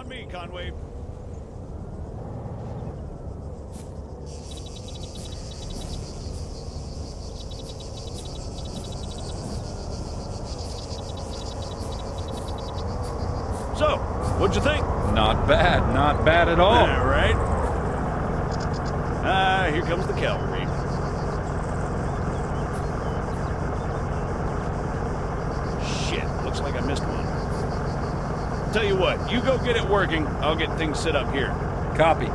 On me, Conway. So, what'd you think? Not bad at all. All right. Here comes the cavalry. Shit, looks like I missed one. Tell you what, you go get it working, I'll get things set up here. Copy.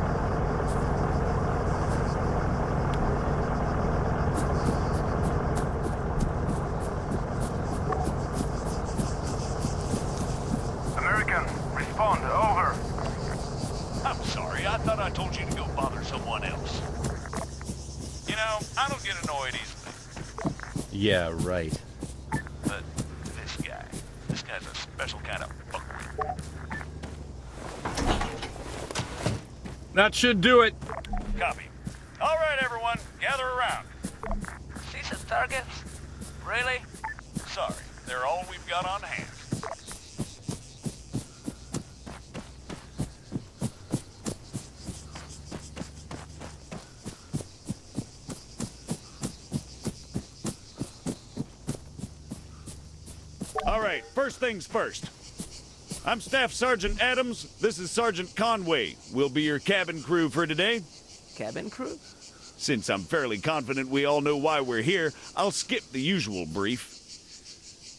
American, respond, over. I'm sorry, I thought I told you to go bother someone else. You know, I don't get annoyed easily. Yeah, right. But this guy's a special kind of fuckwit. That should do it. Copy. All right, everyone, gather around. See some targets? Really? Sorry, they're all we've got on hand. All right, first things first. I'm Staff Sergeant Adams. This is Sergeant Conway. We'll be your cabin crew for today. Cabin crew? Since I'm fairly confident we all know why we're here, I'll skip the usual brief.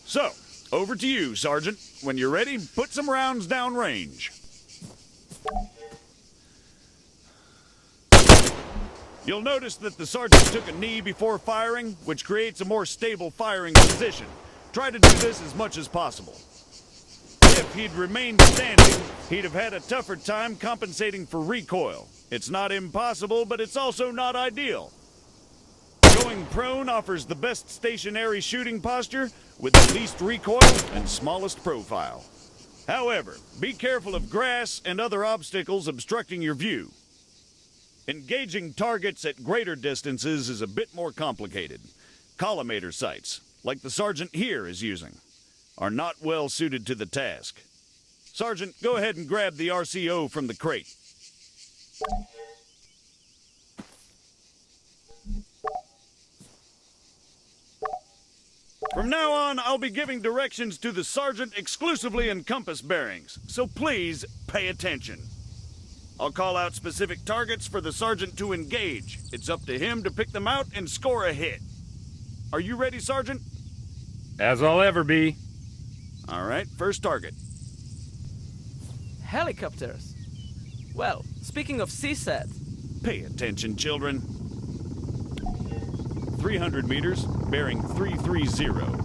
So, over to you, Sergeant. When you're ready, put some rounds down range. You'll notice that the sergeant took a knee before firing, which creates a more stable firing position. Try to do this as much as possible. If he'd remained standing, he'd have had a tougher time compensating for recoil. It's not impossible, but it's also not ideal. Going prone offers the best stationary shooting posture with the least recoil and smallest profile. However, be careful of grass and other obstacles obstructing your view. Engaging targets at greater distances is a bit more complicated. Collimator sights, like the sergeant here is using, are not well suited to the task. Sergeant, go ahead and grab the RCO from the crate. From now on, I'll be giving directions to the sergeant exclusively in compass bearings, so please pay attention. I'll call out specific targets for the sergeant to engage. It's up to him to pick them out and score a hit. Are you ready, Sergeant? As I'll ever be. All right, first target. Helicopters. Well, speaking of CSAT, Pay attention, children. 300 meters, bearing 330.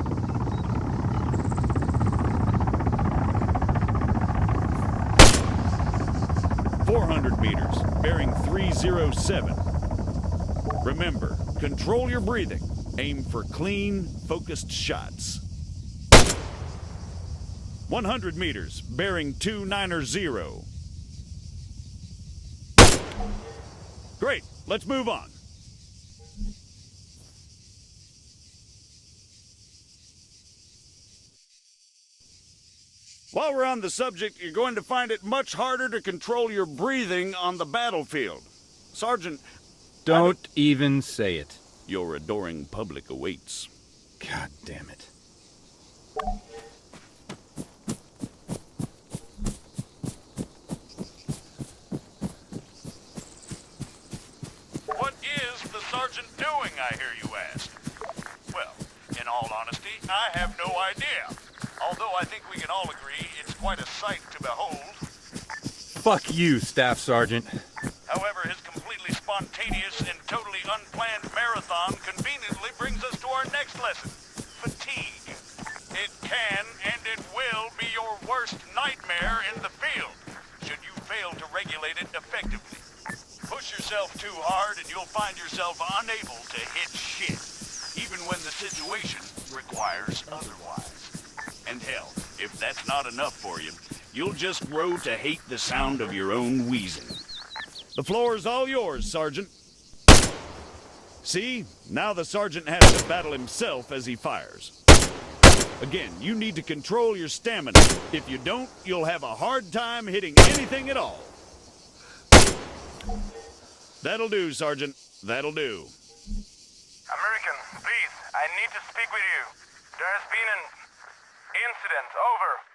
400 meters, bearing 307. Remember, control your breathing. Aim for clean, focused shots. 100 meters, bearing 290. Great, let's move on. While we're on the subject, you're going to find it much harder to control your breathing on the battlefield. Sergeant, Don't even say it. your adoring public awaits. God damn it. What is the sergeant doing, I hear you ask? Well, in all honesty, I have no idea. Although I think we can all agree it's quite a sight to behold. Fuck you, Staff Sergeant. However, his completely spontaneous and totally unplanned marathon conveniently brings us to our next lesson, fatigue. It can and it will be your worst nightmare in the field, should you fail to regulate it effectively. Push yourself too hard and you'll find yourself unable to hit shit, even when the situation requires otherwise. And hell, if that's not enough for you, you'll just grow to hate the sound of your own wheezing. The floor's all yours, Sergeant. See, now the sergeant has to battle himself as he fires. Again, you need to control your stamina. If you don't, you'll have a hard time hitting anything at all. That'll do, Sergeant. That'll do. American, please, I need to speak with you. There has been an incident. Over.